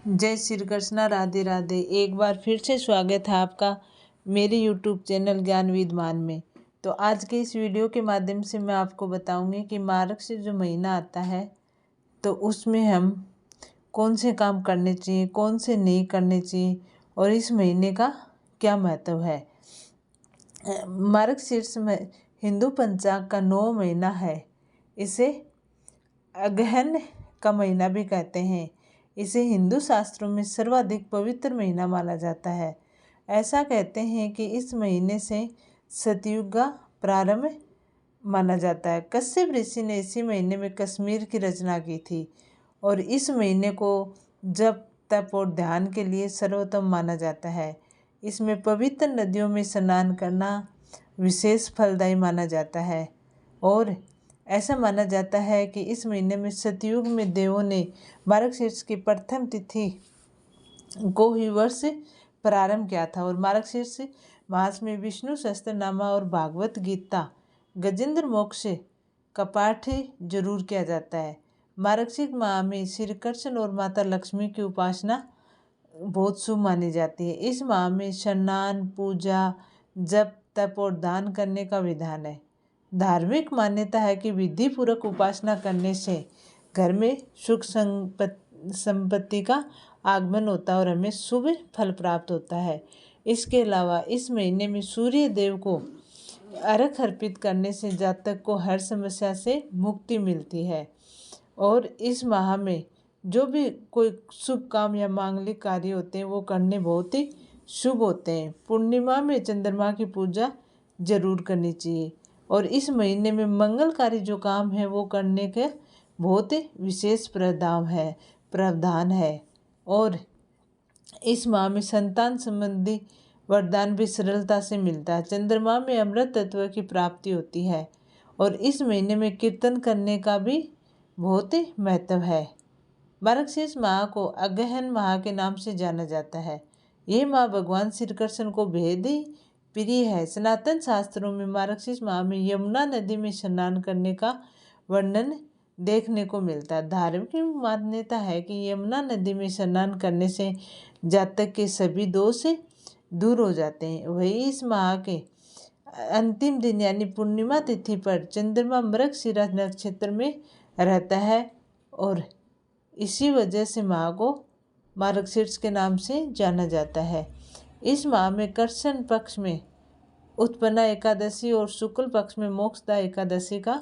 जय श्री कृष्णा, राधे राधे। एक बार फिर से स्वागत है आपका मेरे यूट्यूब चैनल ज्ञान विद्वान में। तो आज के इस वीडियो के माध्यम से मैं आपको बताऊंगी कि मार्गशीर्ष जो महीना आता है तो उसमें हम कौन से काम करने चाहिए, कौन से नहीं करने चाहिए और इस महीने का क्या महत्व है। मार्गशीर्ष में हिंदू पंचांग का 9 महीना है। इसे अगहन का महीना भी कहते हैं। इसे हिंदू शास्त्रों में सर्वाधिक पवित्र महीना माना जाता है। ऐसा कहते हैं कि इस महीने से सतयुग का प्रारंभ माना जाता है। कश्यप ऋषि ने इसी महीने में कश्मीर की रचना की थी और इस महीने को जप, तप और ध्यान के लिए सर्वोत्तम माना जाता है। इसमें पवित्र नदियों में स्नान करना विशेष फलदायी माना जाता है और ऐसा माना जाता है कि इस महीने में सतयुग में देवों ने मार्गशीर्ष की प्रथम तिथि को ही वर्ष प्रारंभ किया था और मार्गशीर्ष मास में विष्णु सहस्त्रनामा और भागवत गीता, गजेंद्र मोक्ष का पाठ जरूर किया जाता है। मार्गशीर्ष माह में श्री कृष्ण और माता लक्ष्मी की उपासना बहुत शुभ मानी जाती है। इस माह में स्नान, पूजा, जप, तप और दान करने का विधान है। धार्मिक मान्यता है कि विधि पूर्वक उपासना करने से घर में सुख संपत्ति का आगमन होता है और हमें शुभ फल प्राप्त होता है। इसके अलावा इस महीने में सूर्य देव को अर्घ्य अर्पित करने से जातक को हर समस्या से मुक्ति मिलती है और इस माह में जो भी कोई शुभ काम या मांगलिक कार्य होते हैं वो करने बहुत ही शुभ होते हैं। पूर्णिमा में चंद्रमा की पूजा जरूर करनी चाहिए और इस महीने में मंगलकारी जो काम है वो करने के बहुत ही विशेष प्रावधान है और इस माह में संतान संबंधी वरदान भी सरलता से मिलता है। चंद्रमा में अमृत तत्व की प्राप्ति होती है और इस महीने में कीर्तन करने का भी बहुत ही महत्व है। मार्गशीर्ष माह को अगहन माह के नाम से जाना जाता है। ये माह भगवान श्री कृष्ण को बेहद प्रिय है। सनातन शास्त्रों में मार्गशीर्ष माह में यमुना नदी में स्नान करने का वर्णन देखने को मिलता है। धार्मिक मान्यता है कि यमुना नदी में स्नान करने से जातक के सभी दोष दूर हो जाते हैं। वही इस माह के अंतिम दिन यानी पूर्णिमा तिथि पर चंद्रमा मृगशिरा नक्षत्र में रहता है और इसी वजह से माह को मार्गशीर्ष के नाम से जाना जाता है। इस माह में कृष्ण पक्ष में उत्पन्ना एकादशी और शुक्ल पक्ष में मोक्षदा एकादशी का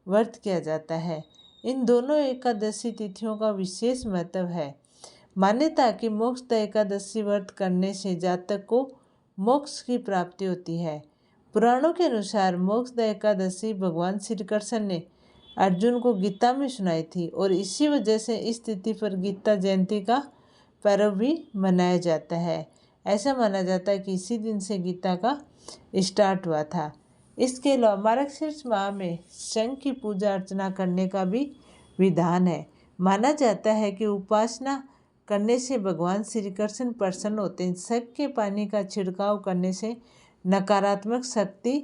व्रत किया जाता है। इन दोनों एकादशी तिथियों का विशेष महत्व है। मान्यता कि मोक्षदा एकादशी व्रत करने से जातक को मोक्ष की प्राप्ति होती है। पुराणों के अनुसार मोक्षदा एकादशी भगवान श्री कृष्ण ने अर्जुन को गीता में सुनाई थी और इसी वजह से इस तिथि पर गीता जयंती का पर्व भी मनाया जाता है। ऐसा माना जाता है कि इसी दिन से गीता का स्टार्ट हुआ था। इसके अलावा मार्गशीर्ष माह में शंख की पूजा अर्चना करने का भी विधान है। माना जाता है कि उपासना करने से भगवान श्री कृष्ण प्रसन्न होते हैं। शंख के पानी का छिड़काव करने से नकारात्मक शक्ति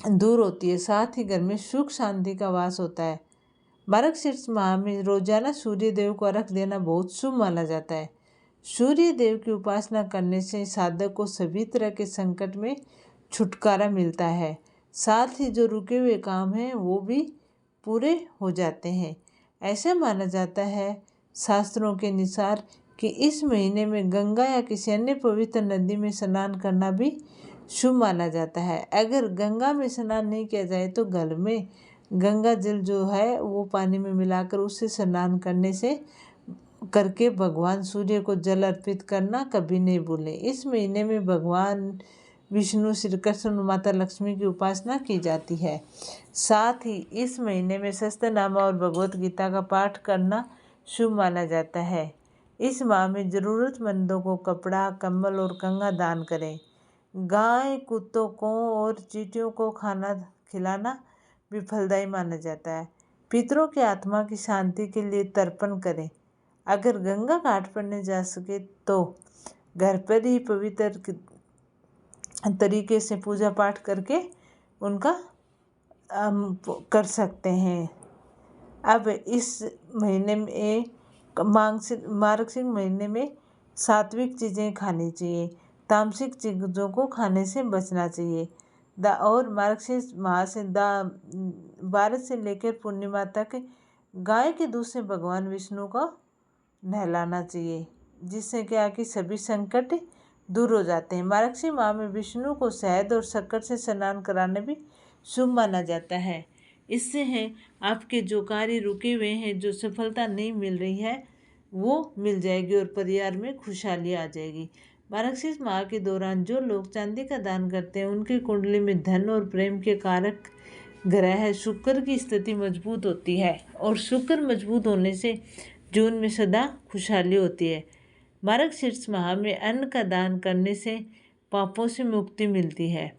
दूर होती है, साथ ही घर में सुख शांति का वास होता है। मार्गशीर्ष माह में रोजाना सूर्य देव को अर्घ्य देना बहुत शुभ माना जाता है। सूर्य देव की उपासना करने से साधक को सभी तरह के संकट में छुटकारा मिलता है, साथ ही जो रुके हुए काम हैं वो भी पूरे हो जाते हैं। ऐसा माना जाता है शास्त्रों के अनुसार कि इस महीने में गंगा या किसी अन्य पवित्र नदी में स्नान करना भी शुभ माना जाता है। अगर गंगा में स्नान नहीं किया जाए तो घर में गंगा जल जो है वो पानी में मिलाकर उससे स्नान करके भगवान सूर्य को जल अर्पित करना कभी नहीं भूलें। इस महीने में भगवान विष्णु, श्री कृष्ण और माता लक्ष्मी की उपासना की जाती है। साथ ही इस महीने में सहस्त्रनामा और भगवत गीता का पाठ करना शुभ माना जाता है। इस माह में ज़रूरतमंदों को कपड़ा, कंबल और कंघा दान करें। गाय, कुत्तों को और चींटियों को खाना खिलाना भी फलदायी माना जाता है। पितरों की आत्मा की शांति के लिए तर्पण करें। अगर गंगा घाट पर न जा सके तो घर पर ही पवित्र तरीके से पूजा पाठ करके उनका कर सकते हैं। अब इस महीने में मार्गशीर्ष महीने में सात्विक चीज़ें खानी चाहिए, तामसिक चीज़ों को खाने से बचना चाहिए। और मार्गशीर्ष माह से 12 से लेकर पूर्णिमा तक गाय के दूध से भगवान विष्णु को नहलाना चाहिए, जिससे क्या कि सभी संकट दूर हो जाते हैं। मार्गशीर्ष माह में विष्णु को शहद और शक्कर से स्नान कराना भी शुभ माना जाता है। इससे है आपके जो कार्य रुके हुए हैं, जो सफलता नहीं मिल रही है, वो मिल जाएगी और परिवार में खुशहाली आ जाएगी। मार्गशीर्ष माह के दौरान जो लोग चांदी का दान करते हैं, उनकी कुंडली में धन और प्रेम के कारक ग्रह शुक्र की स्थिति मजबूत होती है, और शुक्र मजबूत होने से जीवन में सदा खुशहाली होती है। मार्गशीर्ष माह में अन्न का दान करने से पापों से मुक्ति मिलती है,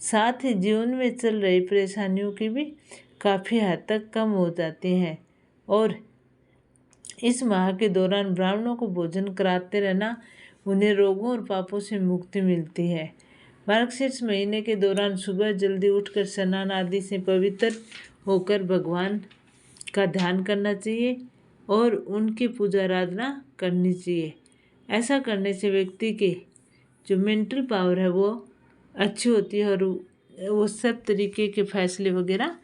साथ ही जीवन में चल रही परेशानियों की भी काफ़ी हद तक कम हो जाती हैं। और इस माह के दौरान ब्राह्मणों को भोजन कराते रहना, उन्हें रोगों और पापों से मुक्ति मिलती है। मार्गशीर्ष महीने के दौरान सुबह जल्दी उठकर स्नान आदि से पवित्र होकर भगवान का ध्यान करना चाहिए और उनकी पूजा आराधना करनी चाहिए। ऐसा करने से व्यक्ति के जो मेंटल पावर है वो अच्छी होती है और वो सब तरीके के फैसले वगैरह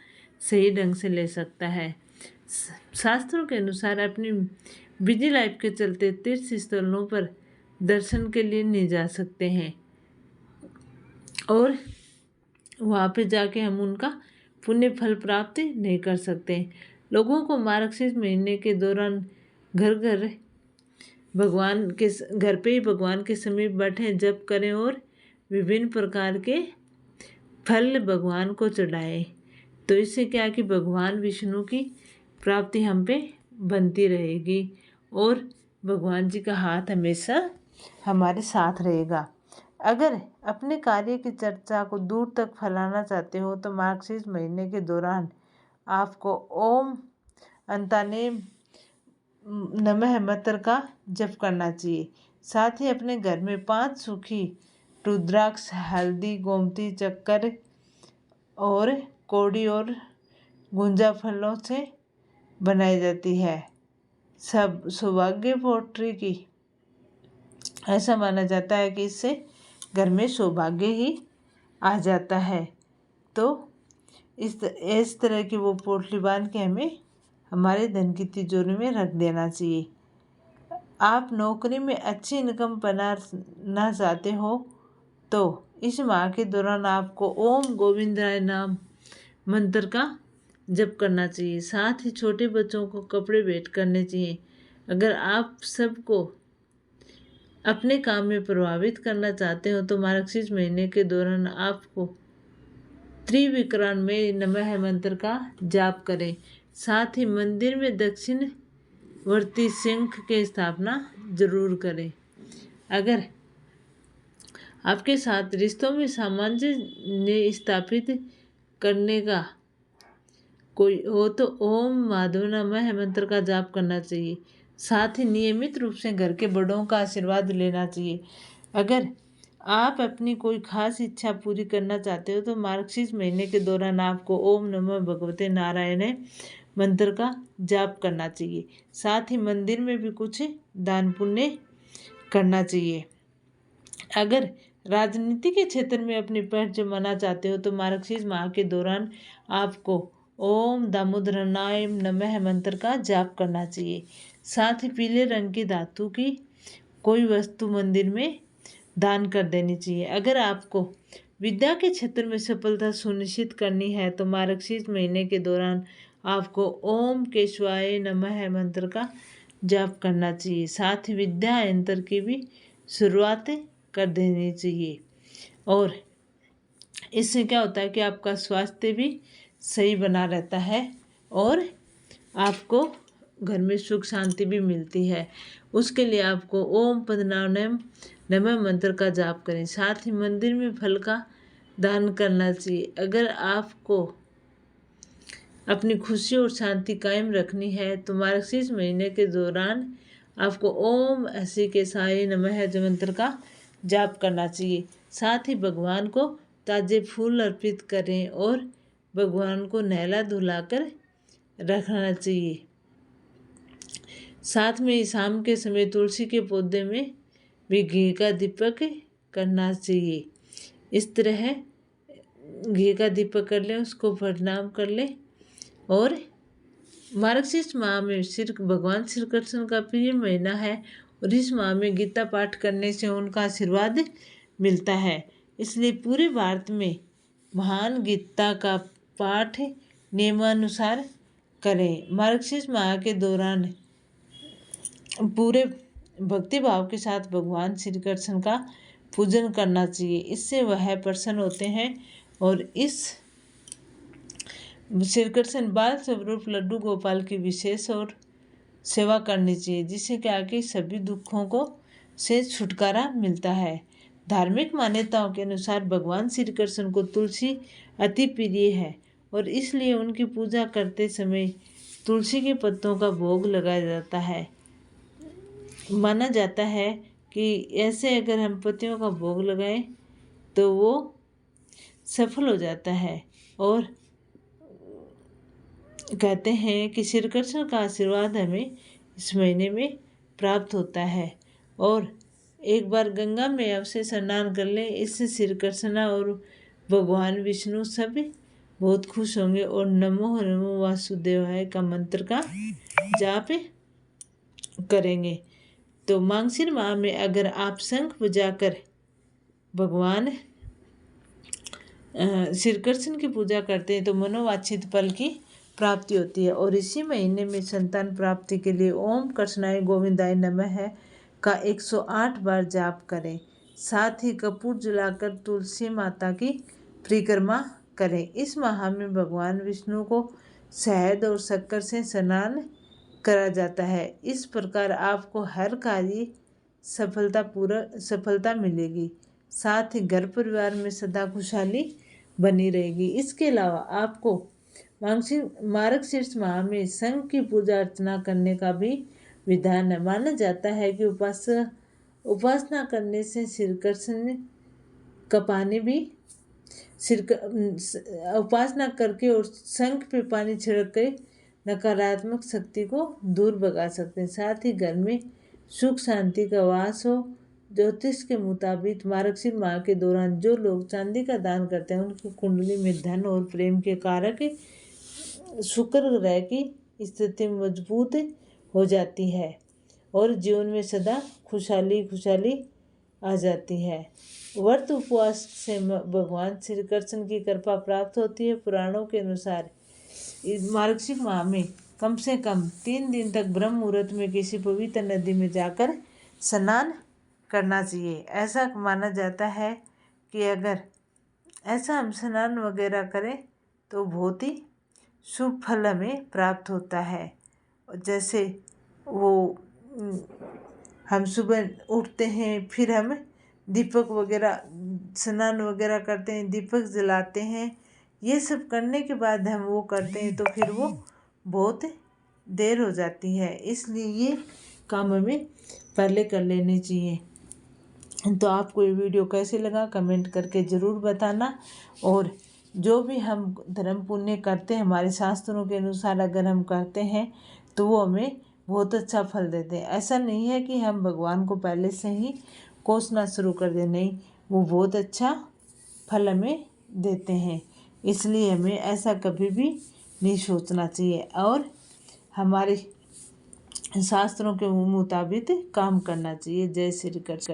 सही ढंग से ले सकता है। शास्त्रों के अनुसार अपनी बिजी लाइफ के चलते तीर्थ स्थलों पर दर्शन के लिए नहीं जा सकते हैं, और वहाँ पे जाके हम उनका पुण्य फल प्राप्त नहीं कर सकते। लोगों को मार्गशीर्ष महीने के दौरान घर पे ही भगवान के समीप बैठे जप करें और विभिन्न प्रकार के फल भगवान को चढ़ाएं। तो इससे क्या कि भगवान विष्णु की प्राप्ति हम पे बनती रहेगी और भगवान जी का हाथ हमेशा हमारे साथ रहेगा। अगर अपने कार्य की चर्चा को दूर तक फैलाना चाहते हो तो मार्गशीर्ष महीने के दौरान आपको ओम अंताने नमः मंत्र का जप करना चाहिए। साथ ही अपने घर में 5 सूखी रुद्राक्ष, हल्दी, गोमती, चक्कर और कौड़ी और गुंजा फलों से बनाई जाती है। सब सौभाग्य पोट्री की ऐसा माना जाता है कि इससे घर में सौभाग्य ही आ जाता है। तो इस तरह की वो पोटली बांध के हमें हमारे धन की तिजोरी में रख देना चाहिए। आप नौकरी में अच्छी इनकम बनाना चाहते हो तो इस माह के दौरान आपको ओम गोविंदराय नाम मंत्र का जप करना चाहिए। साथ ही छोटे बच्चों को कपड़े भेंट करने चाहिए। अगर आप सबको अपने काम में प्रभावित करना चाहते हो तो मार्गशीर्ष महीने के दौरान आपको त्रिविक्रम में नमः मंत्र का जाप करें। साथ ही मंदिर में दक्षिणवर्ती शंख की स्थापना जरूर करें। अगर आपके साथ रिश्तों में सामंजस्य स्थापित करने का कोई हो तो ओम माधव नमः मंत्र का जाप करना चाहिए। साथ ही नियमित रूप से घर के बड़ों का आशीर्वाद लेना चाहिए। अगर आप अपनी कोई खास इच्छा पूरी करना चाहते हो तो मार्गशीर्ष महीने के दौरान आपको ओम नमः भगवते नारायण मंत्र का जाप करना चाहिए। साथ ही मंदिर में भी कुछ दान पुण्य करना चाहिए। अगर राजनीति के क्षेत्र में अपनी पैठ जमाना चाहते हो तो मार्गशीर्ष माह के दौरान आपको ओम दामोदराय नमः मंत्र का जाप करना चाहिए। साथ ही पीले रंग की धातु की कोई वस्तु मंदिर में दान कर देनी चाहिए। अगर आपको विद्या के क्षेत्र में सफलता सुनिश्चित करनी है तो मार्गशीर्ष महीने के दौरान आपको ओम केशवाय नमः मंत्र का जाप करना चाहिए। साथ ही विद्या यंत्र की भी शुरुआत कर देनी चाहिए, और इससे क्या होता है कि आपका स्वास्थ्य भी सही बना रहता है और आपको घर में सुख शांति भी मिलती है। उसके लिए आपको ओम पद्मनाभम नमः मंत्र का जाप करें। साथ ही मंदिर में फल का दान करना चाहिए। अगर आपको अपनी खुशी और शांति कायम रखनी है तो मार्गशीर्ष महीने के दौरान आपको ओम हसी के साय नमः मंत्र का जाप करना चाहिए। साथ ही भगवान को ताजे फूल अर्पित करें और भगवान को नहला धुलाकर रखना चाहिए। साथ में शाम के समय तुलसी के पौधे में भी घी का दीपक करना चाहिए। इस तरह घी का दीपक कर लें, उसको प्रणाम कर लें। और मार्गशीर्ष माह में भगवान श्री कृष्ण का प्रिय महीना है और इस माह में गीता पाठ करने से उनका आशीर्वाद मिलता है। इसलिए पूरे भारत में महान गीता का पाठ नियमानुसार करें। मार्गशीर्ष माह के दौरान पूरे भक्ति भाव के साथ भगवान श्री कृष्ण का पूजन करना चाहिए। इससे वह प्रसन्न होते हैं और इस श्री कृष्ण बाल स्वरूप लड्डू गोपाल की विशेष और सेवा करनी चाहिए, जिससे क्या कि सभी दुखों को से छुटकारा मिलता है। धार्मिक मान्यताओं के अनुसार भगवान श्री कृष्ण को तुलसी अति प्रिय है और इसलिए उनकी पूजा करते समय तुलसी के पत्तों का भोग लगाया जाता है। माना जाता है कि ऐसे अगर हम पत्तियों का भोग लगाएं तो वो सफल हो जाता है और कहते हैं कि श्री कृष्ण का आशीर्वाद हमें इस महीने में प्राप्त होता है। और एक बार गंगा में अवश्य स्नान कर लें, इससे श्री कृष्ण और भगवान विष्णु सब बहुत खुश होंगे और नमो नमो वासुदेवाय का मंत्र का जाप करेंगे। तो मार्गशीर्ष माह में अगर आप शंख बजाकर भगवान श्री कृष्ण की पूजा करते हैं तो मनोवांछित फल की प्राप्ति होती है। और इसी महीने में संतान प्राप्ति के लिए ओम कृष्णाय गोविंदाय नमः का 108 बार जाप करें। साथ ही कपूर जलाकर तुलसी माता की परिक्रमा करें। इस माह में भगवान विष्णु को शहद और शक्कर से स्नान करा जाता है। इस प्रकार आपको हर कार्य सफलता मिलेगी। साथ ही घर परिवार में सदा खुशहाली बनी रहेगी। इसके अलावा आपको मार्गशीर्ष माह में शंख की पूजा अर्चना करने का भी विधान है। माना जाता है कि उपासना करने से श्री कृष्ण का पानी भी उपासना करके और शंख पे पानी छिड़क के नकारात्मक शक्ति को दूर भगा सकते हैं। साथ ही घर में सुख शांति का वास हो। ज्योतिष के मुताबिक मार्गशीर्ष माह के दौरान जो लोग चांदी का दान करते हैं उनकी कुंडली में धन और प्रेम के कारक शुक्र ग्रह की स्थिति मजबूत हो जाती है और जीवन में सदा खुशहाली आ जाती है। व्रत उपवास से भगवान श्री कृष्ण की कृपा प्राप्त होती है। पुराणों के अनुसार इस मार्गशीर्ष माह में कम से कम 3 दिन तक ब्रह्म मुहूर्त में किसी पवित्र नदी में जाकर स्नान करना चाहिए। ऐसा माना जाता है कि अगर ऐसा हम स्नान वगैरह करें तो बहुत ही शुभ फल हमें प्राप्त होता है। जैसे वो हम सुबह उठते हैं, फिर हम दीपक वगैरह स्नान वगैरह करते हैं, दीपक जलाते हैं। ये सब करने के बाद हम वो करते हैं तो फिर वो बहुत देर हो जाती है। इसलिए ये काम हमें पहले कर लेने चाहिए। तो आपको ये वीडियो कैसे लगा कमेंट करके ज़रूर बताना। और जो भी हम धर्म पुण्य करते हैं हमारे शास्त्रों के अनुसार अगर हम करते हैं तो वो हमें बहुत अच्छा फल देते हैं। ऐसा नहीं है कि हम भगवान को पहले से ही कोसना शुरू कर दें, नहीं, वो बहुत अच्छा फल हमें देते हैं। इसलिए हमें ऐसा कभी भी नहीं सोचना चाहिए और हमारे शास्त्रों के मुताबिक काम करना चाहिए। जय श्री कृष्ण।